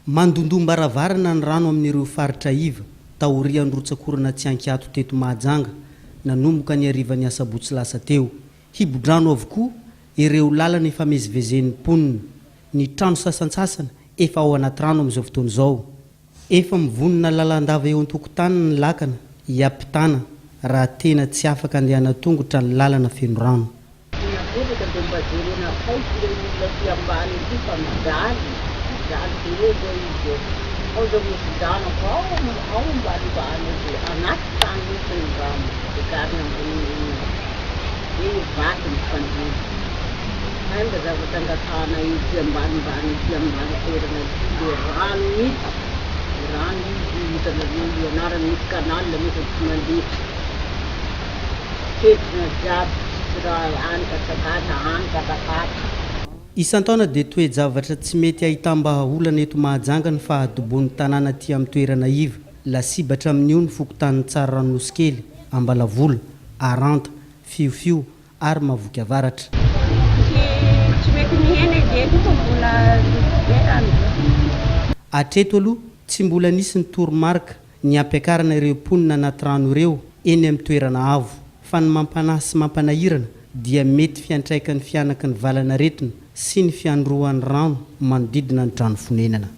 Mandondombaravarana ny rano amin'ireo faritra iva taorian'Rotsakorana tsy ankiato teto Mahajanga nanomboka ny arivan'ny asabotsy lasa teo. Hibodrano avokoa ireo lalana ifamezivezen'ny mponina. Ny trano sasansasana efa ao anaty rano amin'izao fotoana izao. Efa mivonona lalandava eo an-tokotany ny lakana hiampitana raha tena tsy afaka andehana tongotra ny lalana feno rano. Isan-taona dia toe-javatra tsy mety ahitam-bahaolana eto Mahajanga ny fahadoboan'ny tanàna aty amin'ny toerana iva. Lasibatra amin'io ny fokotanin'ny Tsaranosy-kely, Ambalavola, Aranta, Fiofio ary Mavoky Avaratra. Hatreto aloha tsy mbola nisy ny toromarika ny ampiakarana ireo mponina anaty rano ireo eny amin'ny toerana avo. Fa ny mampanahy sy mampanahirana dia mety fiantraikan'ny fianaky ny valana retina sy ny fiandroan'ny rano manodidina ny trano fonenana.